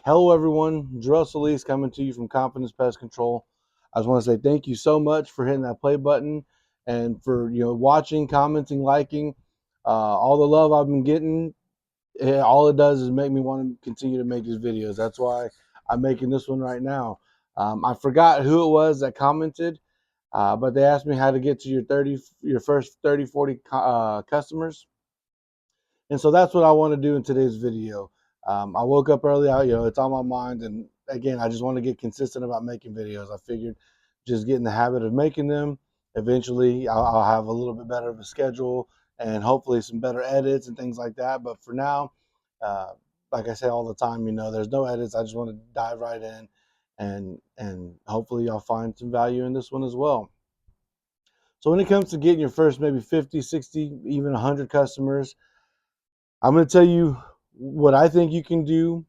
Hello, everyone. Jarrell Solis coming to you from Confidence Pest Control. I just want to say thank you so much for hitting that play button and for watching, commenting, liking. All the love I've been getting, all it does is make me want to continue to make these videos. That's why I'm making this one right now. I forgot who it was that commented, but they asked me how to get to your first 30, 40 customers. And so that's what I want to do in today's video. I woke up early, it's on my mind. And again, I just want to get consistent about making videos. I figured just get in the habit of making them. Eventually, I'll have a little bit better of a schedule and hopefully some better edits and things like that. But for now, uh, like I say all the time, there's no edits. I just want to dive right in, and hopefully y'all find some value in this one as well. So when it comes to getting your first maybe 50, 60, even 100 customers, I'm going to tell you what I think you can do,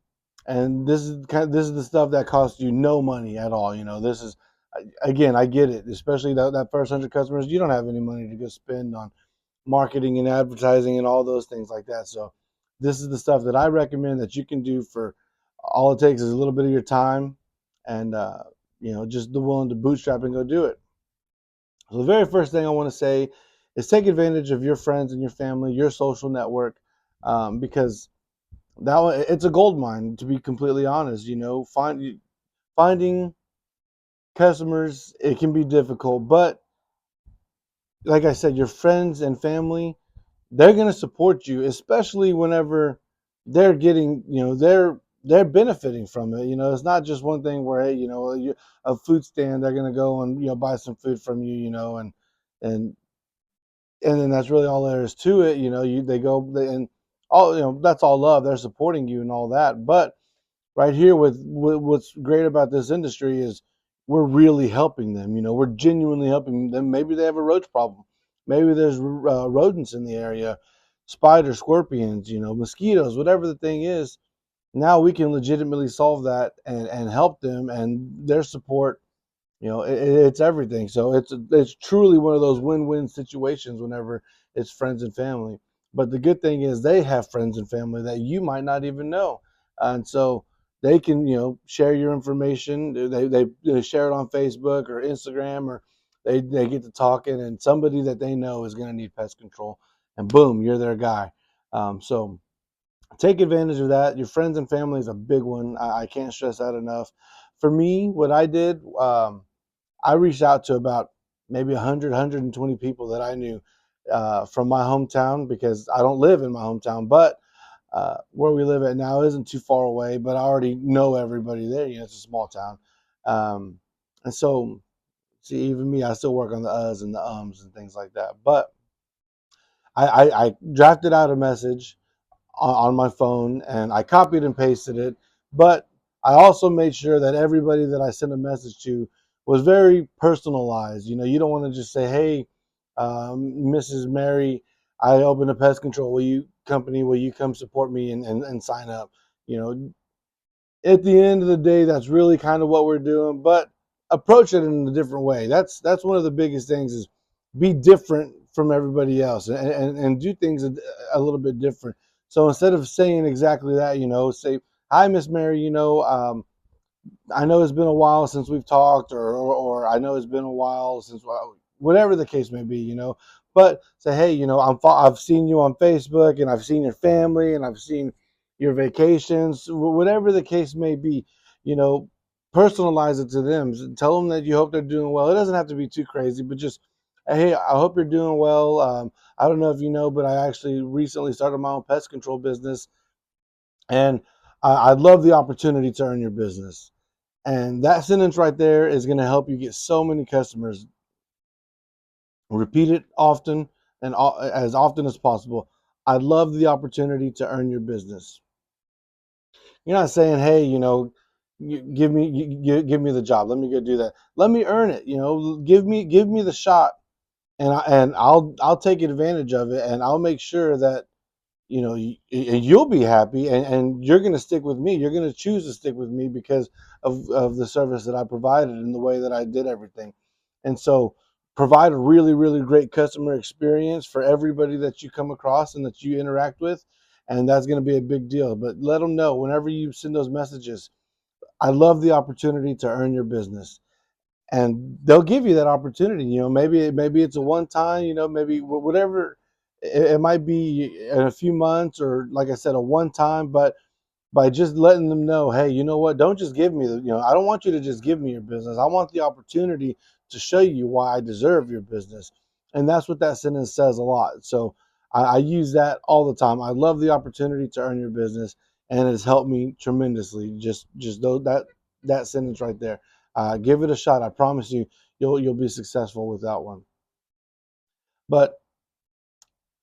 and this is the stuff that costs you no money at all. This is, again, I get it, especially that first 100 customers. You don't have any money to go spend on marketing and advertising and all those things like that. So this is the stuff that I recommend that you can do for all it takes is a little bit of your time and just the willing to bootstrap and go do it. So the very first thing I want to say is take advantage of your friends and your family, your social network, because it's a gold mine, to be completely honest. Finding customers, it can be difficult, but like I said, your friends and family, they're going to support you, especially whenever they're getting, they're benefiting from it. It's not just one thing where, hey, a food stand, they're going to go and buy some food from you, and and then that's really all there is to it. And all, that's all love. They're supporting you and all that. But right here, with what's great about this industry is we're really helping them. We're genuinely helping them. Maybe they have a roach problem. Maybe there's rodents in the area, spiders, scorpions, mosquitoes, whatever the thing is. Now we can legitimately solve that and help them, and their support, it's everything. So it's truly one of those win-win situations whenever it's friends and family. But the good thing is they have friends and family that you might not even know, and so they can share your information. They share it on Facebook or Instagram, or they get to talking, and somebody that they know is going to need pest control, and boom, you're their guy. So take advantage of that. Your friends and family is a big one. I can't stress that enough. For me, what I did. I reached out to about maybe 100, 120 people that I knew from my hometown, because I don't live in my hometown, but where we live at now isn't too far away, but I already know everybody there. It's a small town. And so, see, even me, I still work on the uhs and the ums and things like that. But I drafted out a message on my phone and I copied and pasted it. But I also made sure that everybody that I sent a message to was very personalized. You don't want to just say, "Hey, Mrs. Mary, I opened a pest control. Will you come support me and sign up?" You know, at the end of the day, that's really kind of what we're doing, but approach it in a different way. That's one of the biggest things is be different from everybody else and do things a little bit different. So instead of saying exactly that, say, "Hi, Miss Mary, I know it's been a while since we've talked, or I know it's been a while since whatever the case may be, but say, hey, I've seen you on Facebook, and I've seen your family, and I've seen your vacations, whatever the case may be, you know, personalize it to them. Tell them that you hope they're doing well. It doesn't have to be too crazy, but just, hey, I hope you're doing well. I don't know if you know, but I actually recently started my own pest control business, and I'd love the opportunity to earn your business. And that sentence right there is going to help you get so many customers. Repeat it often and as often as possible. I'd love the opportunity to earn your business. You're not saying, "Hey, give me the job. Let me go do that. Let me earn it. Give me the shot, and I'll take advantage of it, and I'll make sure that you'll be happy, and you're going to stick with me. You're going to choose to stick with me because of the service that I provided and the way that I did everything." And so provide a really, really great customer experience for everybody that you come across and that you interact with. and that's going to be a big deal. But let them know whenever you send those messages, I love the opportunity to earn your business, and they'll give you that opportunity. Maybe it's a one time. Maybe whatever it might be in a few months, or like I said, a one time. But by just letting them know, hey, you know what? Don't just give me I don't want you to just give me your business. I want the opportunity to show you why I deserve your business. And that's what that sentence says a lot. So I use that all the time. I love the opportunity to earn your business, and it has helped me tremendously. Just that sentence right there. Give it a shot. I promise you, you'll be successful with that one. But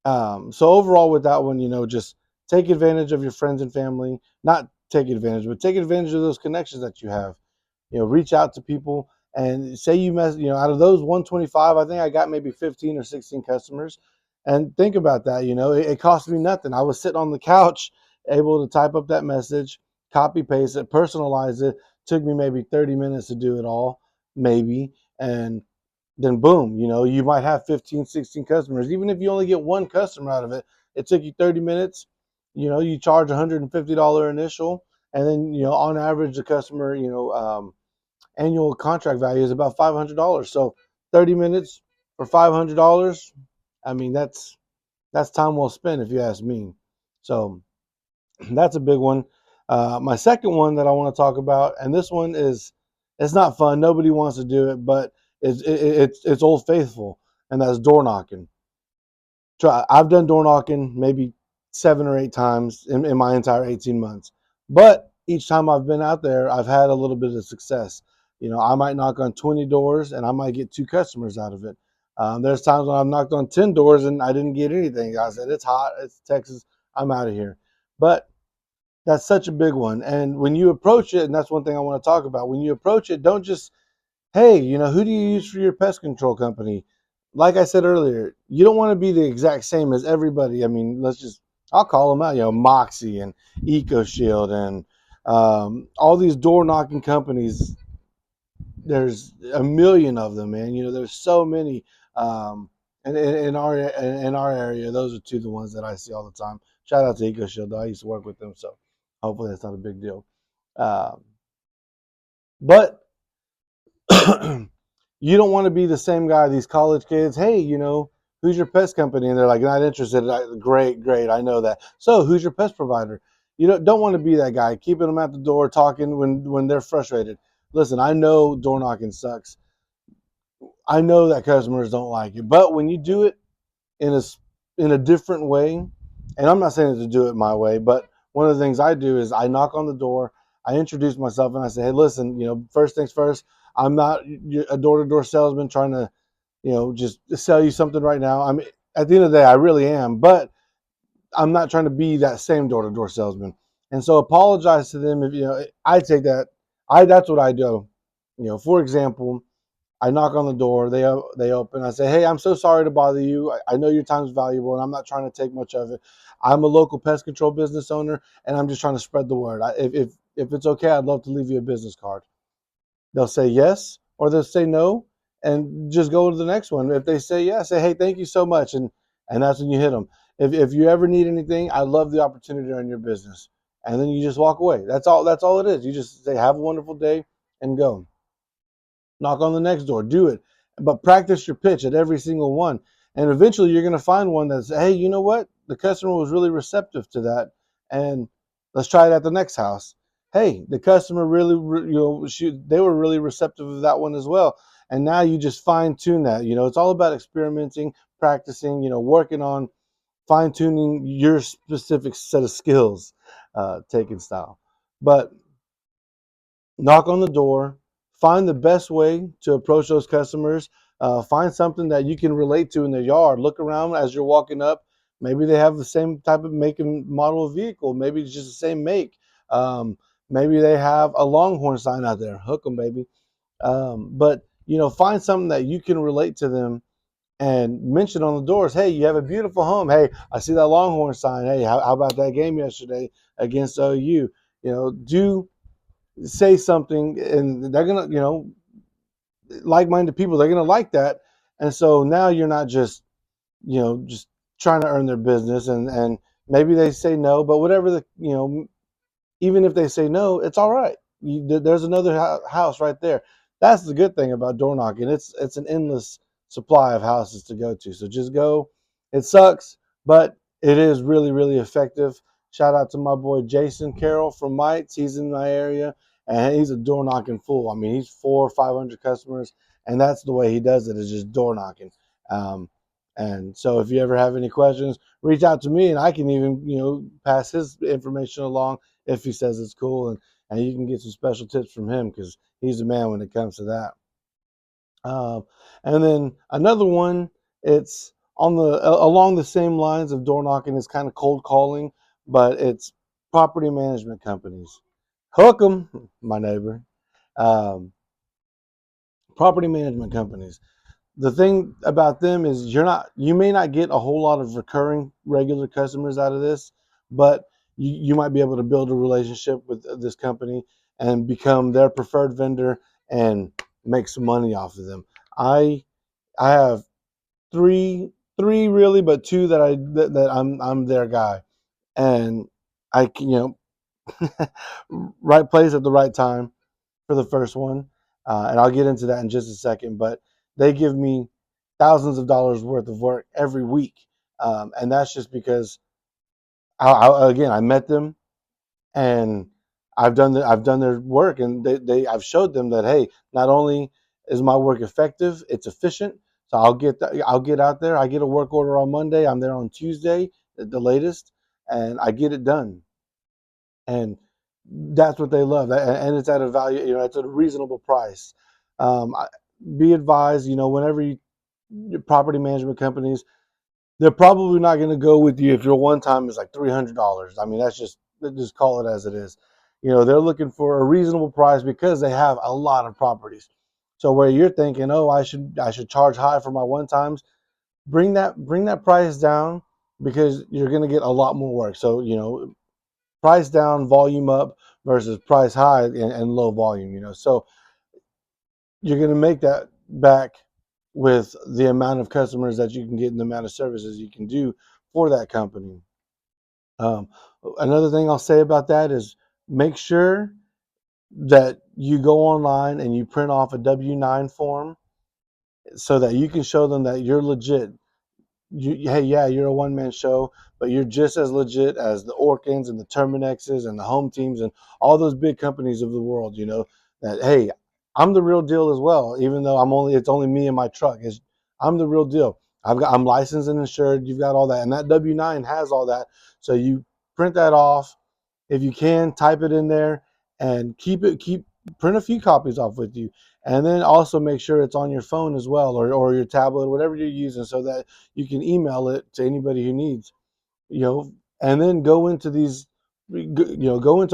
so overall with that one, just take advantage of your friends and family. Not take advantage, but take advantage of those connections that you have. Reach out to people and say out of those 125, I think I got maybe 15 or 16 customers. And think about that. It cost me nothing. I was sitting on the couch, able to type up that message, copy paste it, personalize it. Took me maybe 30 minutes to do it all, maybe. And then boom, you might have 15, 16 customers. Even if you only get one customer out of it, it took you 30 minutes. You charge $150 initial, and then, on average, the customer, annual contract value is about $500. So 30 minutes for $500, I mean, that's time well spent if you ask me. So that's a big one. My second one that I want to talk about, and this one it's not fun. Nobody wants to do it, but it's Old Faithful, and that's door knocking. I've done door knocking maybe 7 or 8 times in my entire 18 months, but each time I've been out there, I've had a little bit of success. I might knock on 20 doors and I might get two customers out of it. There's times when I've knocked on 10 doors and I didn't get anything. I said, it's hot, it's Texas, I'm out of here. But that's such a big one. And when you approach it, and that's one thing I want to talk about, when you approach it, don't just, hey, who do you use for your pest control company? Like I said earlier, you don't want to be the exact same as everybody. I mean, I'll call them out, Moxie and EcoShield and all these door knocking companies. There's a million of them, man. There's so many. And in our area, those are two of the ones that I see all the time. Shout out to EcoShield, though. I used to work with them, so hopefully that's not a big deal. Um, but you don't want to be the same guy, these college kids. Hey, who's your pest company? And they're like, not interested. Great, great. I know that. So who's your pest provider? You don't want to be that guy, keeping them at the door, talking when they're frustrated. Listen, I know door knocking sucks. I know that customers don't like it, but when you do it in a different way, and I'm not saying to do it my way, but one of the things I do is I knock on the door, I introduce myself, and I say, hey, listen, first things first, I'm not a door-to-door salesman trying to, just sell you something right now. I mean, at the end of the day, I really am, but I'm not trying to be that same door-to-door salesman. And so apologize to them if, I take that, that's what I do. For example, I knock on the door. They open. I say, "Hey, I'm so sorry to bother you. I know your time's valuable, and I'm not trying to take much of it. I'm a local pest control business owner, and I'm just trying to spread the word. If it's okay, I'd love to leave you a business card." They'll say yes, or they'll say no, and just go to the next one. If they say yes, say, "Hey, thank you so much," and that's when you hit them. If you ever need anything, I love the opportunity to run your business, and then you just walk away. That's all. That's all it is. You just say, "Have a wonderful day," and go. Knock on the next door, do it, but practice your pitch at every single one, and eventually you're going to find one that's, hey, you know what, the customer was really receptive to that, and let's try it at the next house. Hey, the customer really, they were really receptive of that one as well, and now you just fine tune that. It's all about experimenting, practicing, working on fine tuning your specific set of skills, taking style. But knock on the door, find the best way to approach those customers. Find something that you can relate to in their yard. Look around as you're walking up. Maybe they have the same type of make and model of vehicle. Maybe it's just the same make. Maybe they have a Longhorn sign out there. Hook them, baby. But find something that you can relate to them and mention on the doors. Hey, you have a beautiful home. Hey, I see that Longhorn sign. Hey, how about that game yesterday against OU? Do say something, and they're gonna, like-minded people, they're gonna like that. And so now you're not just, just trying to earn their business and Maybe they say no, but whatever even if they say no, it's all right. There's another house right there. That's the good thing about door knocking. It's an endless supply of houses to go to. So just go. It sucks, but it is really really effective. Shout out to my boy Jason Carroll from Mites. He's in my area, and he's a door knocking fool. I mean, he's 400 or 500 customers, and that's the way he does it, is just door knocking. Um, and so if you ever have any questions, reach out to me, and I can even pass his information along if he says it's cool, and you can get some special tips from him because he's the man when it comes to that. And then another one, it's on the along the same lines of door knocking. It's kind of cold calling, but it's property management companies. Hook them, my neighbor. Um, Property management companies. The thing about them is you may not get a whole lot of recurring regular customers out of this, but you might be able to build a relationship with this company and become their preferred vendor and make some money off of them. I have three really, but two that I'm their guy, and I can right place at the right time for the first one, and I'll get into that in just a second. But they give me thousands of dollars worth of work every week, and that's just because again I met them and I've done their work, and I've showed them that hey, not only is my work effective, it's efficient. So I'll get out there. I get a work order on Monday. I'm there on Tuesday, at the latest, and I get it done. And that's what they love, and it's at a value. It's at a reasonable price. Um, be advised, whenever your property management companies, they're probably not going to go with you if your one time is like $300. I mean, that's just call it as it is. They're looking for a reasonable price because they have a lot of properties. So where you're thinking, oh, I should charge high for my one times, bring that price down because you're going to get a lot more work. So price down, volume up versus price high and low volume. So you're going to make that back with the amount of customers that you can get and the amount of services you can do for that company. Um, Another thing I'll say about that is make sure that you go online and you print off a W-9 form so that you can show them that you're legit. Hey, yeah, you're a one-man show, but you're just as legit as the Orkins and the Terminexes and the Home Teams and all those big companies of the world. That hey, I'm the real deal as well. Even though it's only me and my truck. I'm the real deal. I'm licensed and insured. You've got all that, and that W-9 has all that. So you print that off. If you can, type it in there and print a few copies off with you, and then also make sure it's on your phone as well, or your tablet, whatever you're using, so that you can email it to anybody who needs. And then go into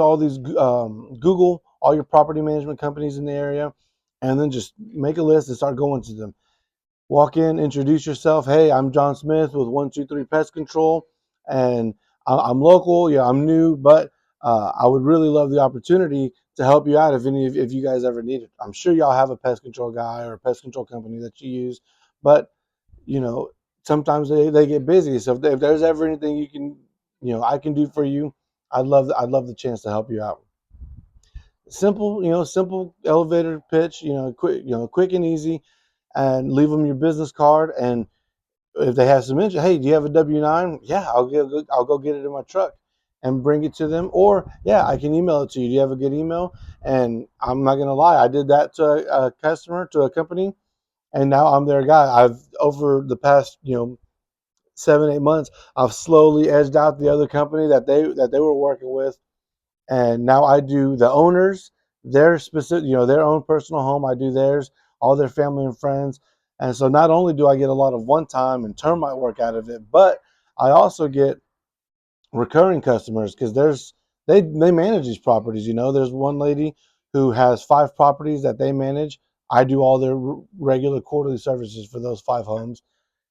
all these Google all your property management companies in the area, and then just make a list and start going to them. Walk in, introduce yourself. Hey, I'm John Smith with 123 Pest Control, and I'm local. Yeah, I'm new, but I would really love the opportunity to help you out if you guys ever need it. I'm sure y'all have a pest control guy or a pest control company that you use, but you know sometimes they get busy. So if there's ever anything I can do for you, I'd love the chance to help you out. Simple elevator pitch. Quick and easy, and leave them your business card. And if they have some interest, hey, do you have a W-9? Yeah, I'll go get it in my truck and bring it to them. Or yeah, I can email it to you. Do you have a good email? And I'm not gonna lie, I did that to a customer, to a company, and now I'm their guy. I've over the past 7-8 months, I've slowly edged out the other company that they were working with, and now I do the owners, their specific, their own personal home. I do theirs, all their family and friends, and so not only do I get a lot of one-time and termite work out of it, but I also get recurring customers because they manage these properties. There's one lady who has 5 properties that they manage. I do all their regular quarterly services for those 5 homes.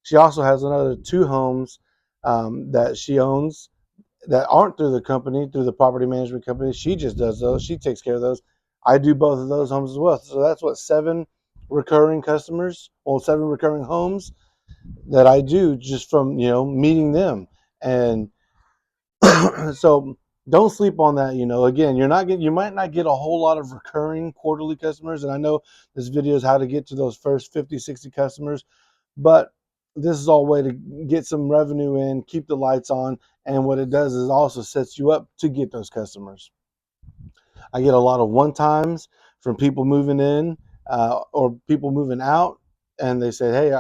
She also has another 2 homes that she owns that aren't through the company, through the property management company. She just does those. She takes care of those. I do both of those homes as well. So that's what 7 recurring homes that I do just from meeting them. And So don't sleep on that. Again, you might not get a whole lot of recurring quarterly customers. And I know this video is how to get to those first 50, 60 customers, but this is all a way to get some revenue in, keep the lights on. And what it does is also sets you up to get those customers. I get a lot of one times from people moving in or people moving out, and they say, "Hey,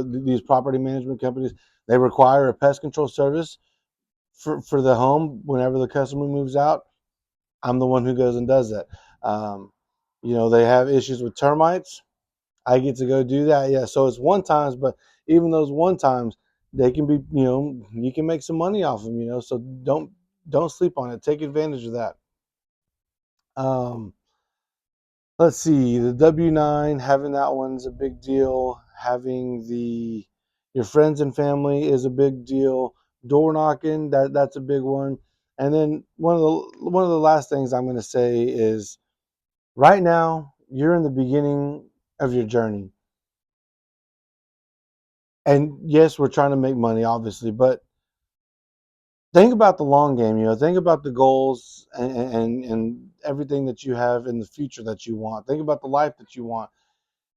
these property management companies, they require a pest control service for the home whenever the customer moves out." I'm the one who goes and does that. Um, they have issues with termites. I get to go do that. Yeah, so it's one times, but even those one times, they can be, you can make some money off them. So don't sleep on it. Take advantage of that. Um, let's see, the W-9, having that one's a big deal. Having your friends and family is a big deal. Door knocking, that's a big one. And then one of the last things I'm going to say is right now you're in the beginning of your journey. And yes, we're trying to make money, obviously, but think about the long game. Think about the goals and everything that you have in the future that you want. Think about the life that you want.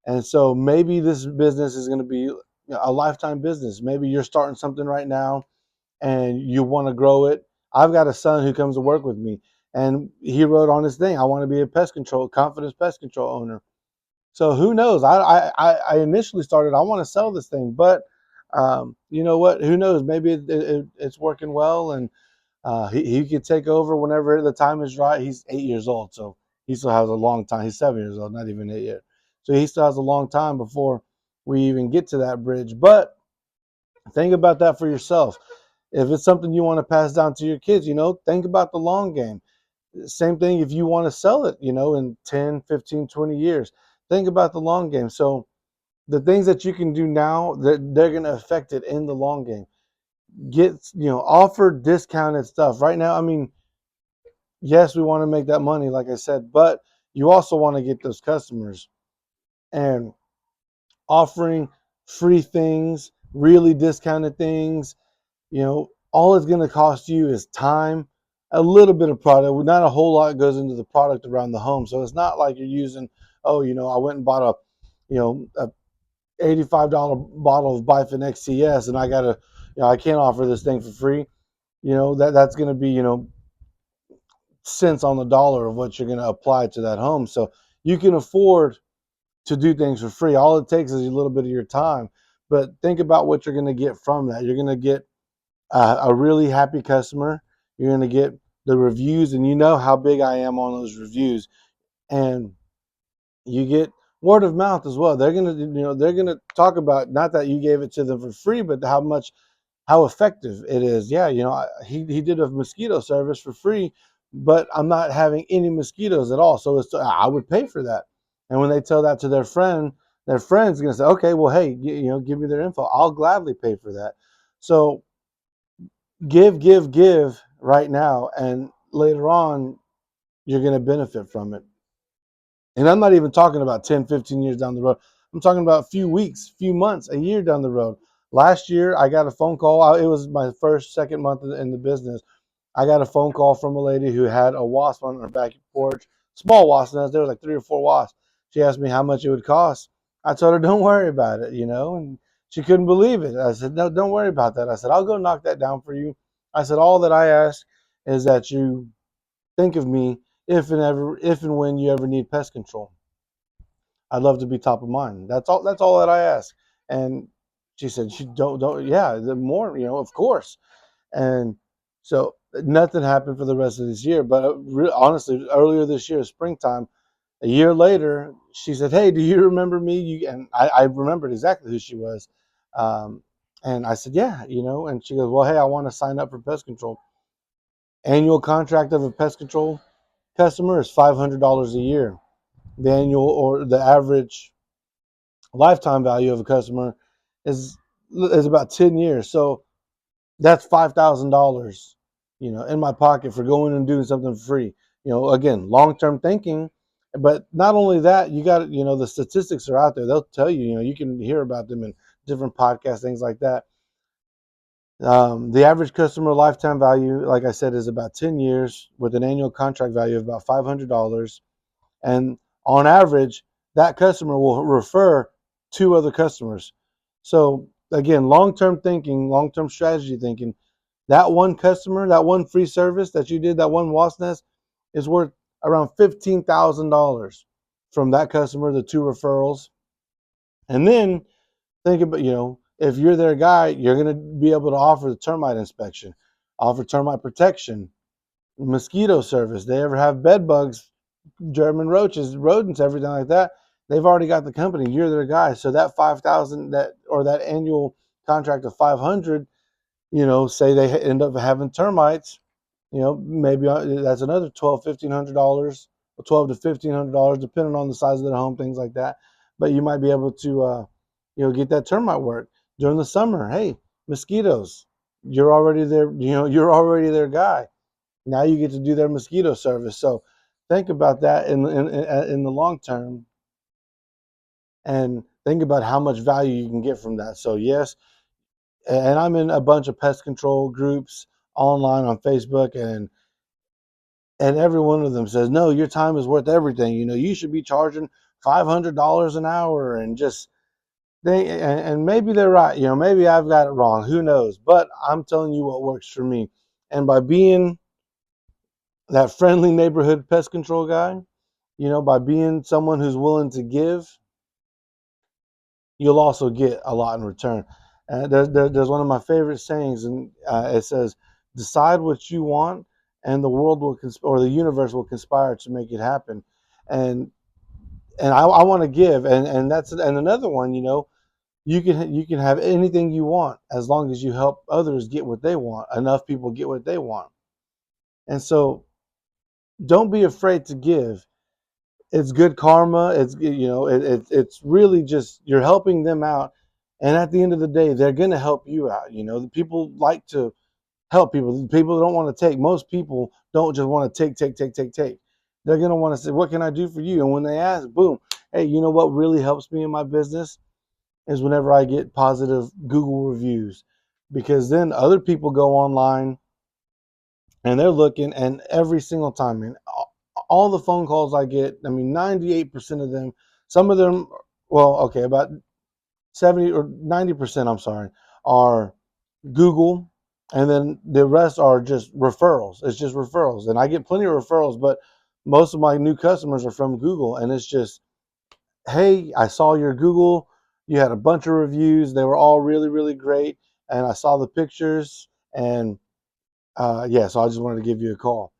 And so maybe this business is going to be a lifetime business. Maybe you're starting something right now and you want to grow it. I've got a son who comes to work with me, and he wrote on his thing, "I want to be a confidence pest control owner." So who knows? I initially started, I want to sell this thing, but you know what? Who knows? Maybe it's working well, and he could take over whenever the time is right. He's 8 years old, so he still has a long time. He's 7 years old, not even 8 yet. So he still has a long time before we even get to that bridge. But think about that for yourself. If it's something you want to pass down to your kids, think about the long game. Same thing if you want to sell it, in 10, 15, 20 years. Think about the long game. So the things that you can do now, they're going to affect it in the long game. Offer discounted stuff. Right now, I mean, yes, we want to make that money, like I said, but you also want to get those customers. And offering free things, really discounted things, all it's going to cost you is time, a little bit of product. Not a whole lot goes into the product around the home. So it's not like you're using, I went and bought a $85 bottle of Bifin XCS and I got to, I can't offer this thing for free. That's going to be, cents on the dollar of what you're going to apply to that home. So you can afford to do things for free. All it takes is a little bit of your time. But think about what you're going to get from that. You're going to get a really happy customer. You're going to get the reviews, and you know how big I am on those reviews. And you get word of mouth as well. They're gonna talk about, not that you gave it to them for free, but how effective it is. Yeah, he did a mosquito service for free, but I'm not having any mosquitoes at all. So I would pay for that. And when they tell that to their friend's gonna say, okay, well, hey, give me their info. I'll gladly pay for that. So give right now, and later on you're gonna benefit from it. And I'm not even talking about 10, 15 years down the road. I'm talking about a few weeks, few months, a year down the road. Last year, I got a phone call. It was my second month in the business. I got a phone call from a lady who had a wasp on her back porch, small wasp nest. There was like 3 or 4 wasps. She asked me how much it would cost. I told her, don't worry about it, and she couldn't believe it. I said, no, don't worry about that. I said, I'll go knock that down for you. I said, all that I ask is that you think of me if and when you ever need pest control. I'd love to be top of mind. That's all that I ask. And she said, she don't yeah, the more, of course. And so nothing happened for the rest of this year. But honestly, earlier this year, springtime, a year later, she said, "Hey, do you remember me?" And I remembered exactly who she was. Um, and I said, "Yeah, And she goes, "Well, hey, I want to sign up for pest control. Annual contract of a pest control customer is $500 a year. The annual or the average lifetime value of a customer is about 10 years. So that's $5,000, in my pocket for going and doing something free. Again, long-term thinking. But not only that, you got, the statistics are out there. They'll tell you, you can hear about them in different podcasts, things like that. The average customer lifetime value, like I said, is about 10 years with an annual contract value of about $500. And on average, that customer will refer two other customers. So again, long-term thinking, long-term strategy thinking, that one customer, that one free service that you did, that one wasp nest is worth around $15,000 from that customer, the two referrals. And then think about, if you're their guy, you're going to be able to offer the termite inspection, offer termite protection, mosquito service. They ever have bed bugs, German roaches, rodents, everything like that. They've already got the company. You're their guy. So that 5,000 that annual contract of 500, say they end up having termites, maybe that's another $1,200, $1,500, $1,200 to $1,500, depending on the size of their home, things like that. But you might be able to, get that termite work during the summer. Hey, mosquitoes, you're already there. You're already their guy. Now you get to do their mosquito service. So think about that in the long term, and think about how much value you can get from that. So yes, and I'm in a bunch of pest control groups online on Facebook, and every one of them says, no, your time is worth everything. You should be charging $500 an hour, and just and maybe they're right. Maybe I've got it wrong. Who knows? But I'm telling you what works for me. And by being that friendly neighborhood pest control guy, by being someone who's willing to give, you'll also get a lot in return. There's one of my favorite sayings, and it says, "Decide what you want, and the world will or the universe will conspire to make it happen." And I want to give, and another one, you can have anything you want as long as you help others get what they want. Enough people get what they want, and so don't be afraid to give. It's good karma. It's really just you're helping them out, and at the end of the day, they're gonna help you out. The people like to help people. People don't want to take. Most people don't just want to take. They're gonna want to say, "What can I do for you?" And when they ask, boom, hey, you know what really helps me in my business is whenever I get positive Google reviews, because then other people go online and they're looking, and every single time, man, all the phone calls I get, I mean, 98% of them, some of them, well, okay, about 70 or 90%, I'm sorry, are Google, and then the rest are just referrals. It's just referrals. And I get plenty of referrals, but most of my new customers are from Google, and it's just, hey, I saw your Google, you had a bunch of reviews, they were all really, really great, and I saw the pictures, and yeah, so I just wanted to give you a call.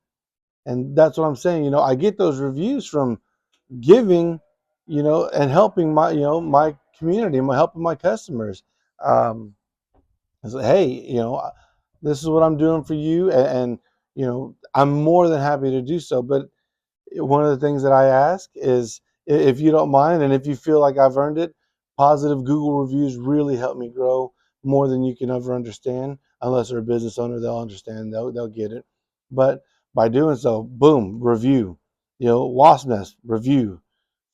And that's what I'm saying. I get those reviews from giving, and helping my community, and helping my customers. Um, I say, hey, this is what I'm doing for you, and I'm more than happy to do so. But one of the things that I ask is, if you don't mind, and if you feel like I've earned it, positive Google reviews really help me grow more than you can ever understand. Unless they're a business owner, they'll understand, they'll get it. But by doing so, boom, review. Wasp nest review,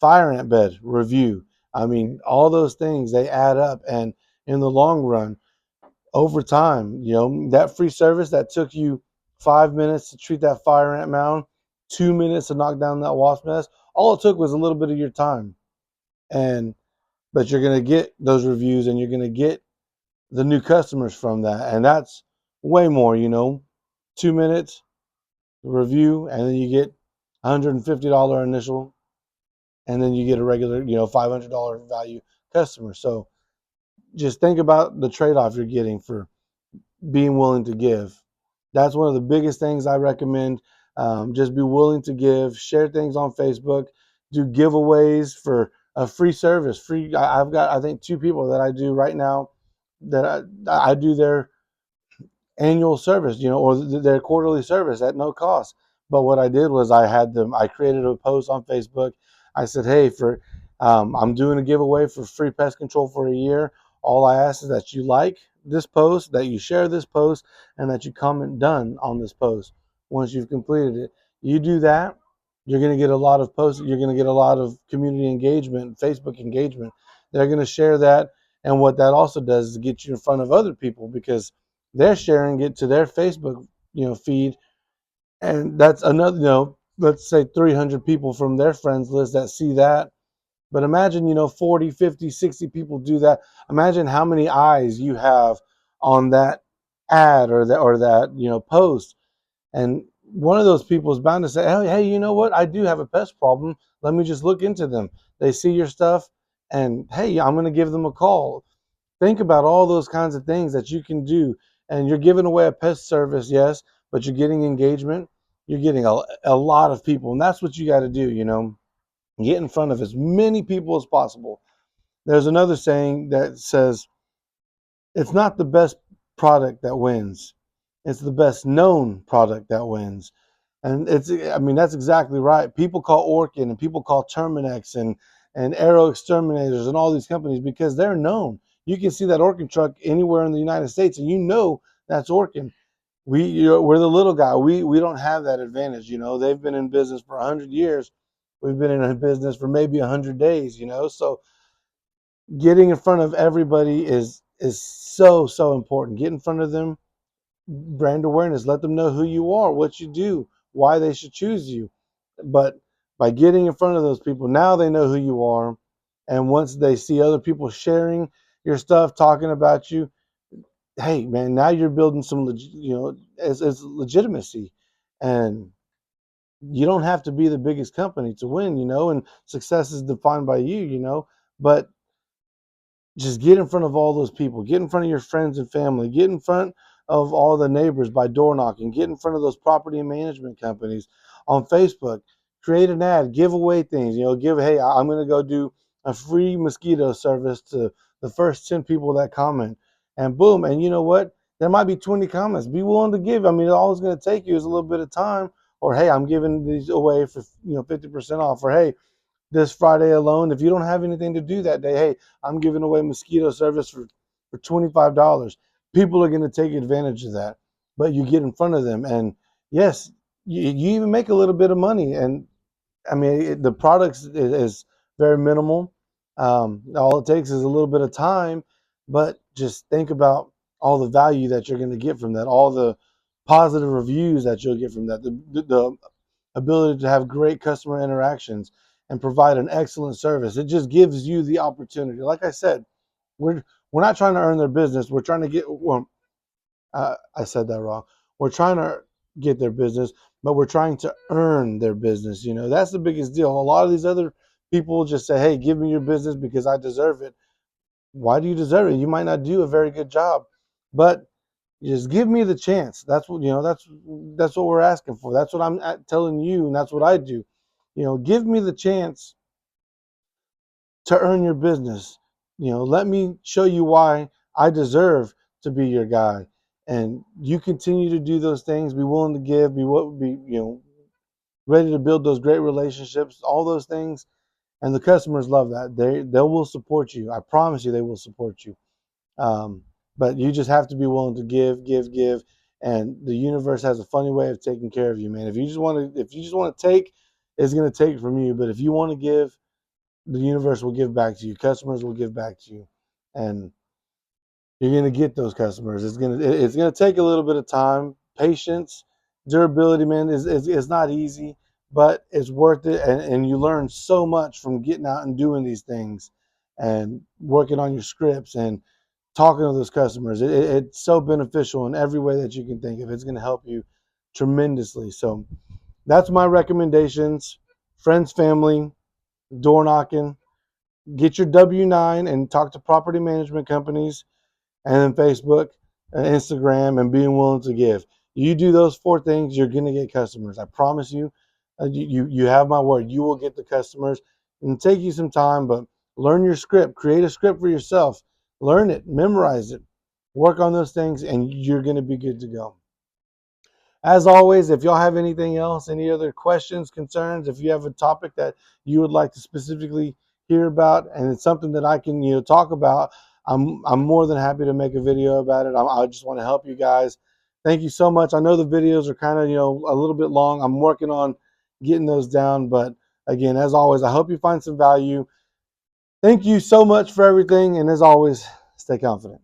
fire ant bed review. I mean, all those things, they add up, and in the long run, over time, that free service that took you 5 minutes to treat that fire ant mound, 2 minutes to knock down that wasp nest, all it took was a little bit of your time. And but you're gonna get those reviews, and you're gonna get the new customers from that, and that's way more. 2 minutes review, and then you get $150 initial, and then you get a regular, $500 value customer. So just think about the trade-off you're getting for being willing to give. That's one of the biggest things I recommend. Just be willing to give, share things on Facebook, do giveaways for a free service. I've got, I think, two people that I do right now that I do their annual service, or their quarterly service at no cost. But what I did was I created a post on Facebook. I said, hey, I'm doing a giveaway for free pest control for a year. All I ask is that you like this post, that you share this post, and that you comment done on this post once you've completed it. You do that, you're going to get a lot of posts. You're going to get a lot of community engagement, Facebook engagement. They're going to share that. And what that also does is get you in front of other people, because they're sharing it to their Facebook, feed, and that's another, let's say 300 people from their friends list that see that. But imagine, 40, 50, 60 people do that. Imagine how many eyes you have on that ad or that post. And one of those people is bound to say, hey, you know what? I do have a pest problem. Let me just look into them. They see your stuff, and hey, I'm going to give them a call. Think about all those kinds of things that you can do. And you're giving away a pest service, yes, but you're getting engagement. You're getting a lot of people. And that's what you got to do, get in front of as many people as possible. There's another saying that says, it's not the best product that wins, it's the best known product that wins. And I mean, that's exactly right. People call Orkin and people call Terminex and Aero Exterminators and all these companies because they're known. You can see that Orkin truck anywhere in the United States, and that's Orkin. We're the little guy. We don't have that advantage. They've been in business for 100 years. We've been in business for maybe 100 days. So getting in front of everybody is so important. Get in front of them, brand awareness, let them know who you are, what you do, why they should choose you. But by getting in front of those people, now they know who you are. And once they see other people sharing your stuff, talking about you, hey man, now you're building some as legitimacy. And you don't have to be the biggest company to win, and success is defined by you. But just get in front of all those people, get in front of your friends and family, get in front of all the neighbors by door knocking, get in front of those property management companies on Facebook, create an ad, give away things, hey, I'm going to go do a free mosquito service to the first 10 people that comment, and boom. And you know what, there might be 20 comments. Be willing to give. I mean, all it's going to take you is a little bit of time, or hey, I'm giving these away for 50% off, or hey, this Friday alone, if you don't have anything to do that day, hey, I'm giving away mosquito service for $25. People are going to take advantage of that. But you get in front of them, and yes, you even make a little bit of money. And I mean, the products is very minimal. All it takes is a little bit of time, but just think about all the value that you're going to get from that, all the positive reviews that you'll get from that, the ability to have great customer interactions and provide an excellent service. It just gives you the opportunity. Like I said, we're not trying to earn their business. We're trying to get. Well, I said that wrong. We're trying to get their business, but we're trying to earn their business. That's the biggest deal. A lot of these other people just say, "Hey, give me your business because I deserve it." Why do you deserve it? You might not do a very good job, but just give me the chance. That's what That's what we're asking for. That's what I'm telling you, and that's what I do. Give me the chance to earn your business. Let me show you why I deserve to be your guy. And you continue to do those things. Be willing to give. Be ready to build those great relationships. All those things, and the customers love that. They will support you. I promise you, they will support you. Um, but you just have to be willing to give, and the universe has a funny way of taking care of you, man. If you just want to take, it's going to take from you. But if you want to give, the universe will give back to you. Customers will give back to you, and you're going to get those customers. It's going to take a little bit of time, patience, durability, man. Is not easy, but it's worth it, and you learn so much from getting out and doing these things, and working on your scripts and talking to those customers. It's so beneficial in every way that you can think of. It's going to help you tremendously. So that's my recommendations. Friends, family, door knocking, get your W-9 and talk to property management companies, and then Facebook and Instagram, and being willing to give. You do those four things, you're going to get customers. I promise you. You have my word. You will get the customers. And take you some time, but learn your script. Create a script for yourself. Learn it. Memorize it. Work on those things, and you're going to be good to go. As always, if y'all have anything else, any other questions, concerns, if you have a topic that you would like to specifically hear about, and it's something that I can talk about, I'm more than happy to make a video about it. I just want to help you guys. Thank you so much. I know the videos are kind of a little bit long. I'm working on getting those down, but again, as always, I hope you find some value. Thank you so much for everything, and as always, stay confident.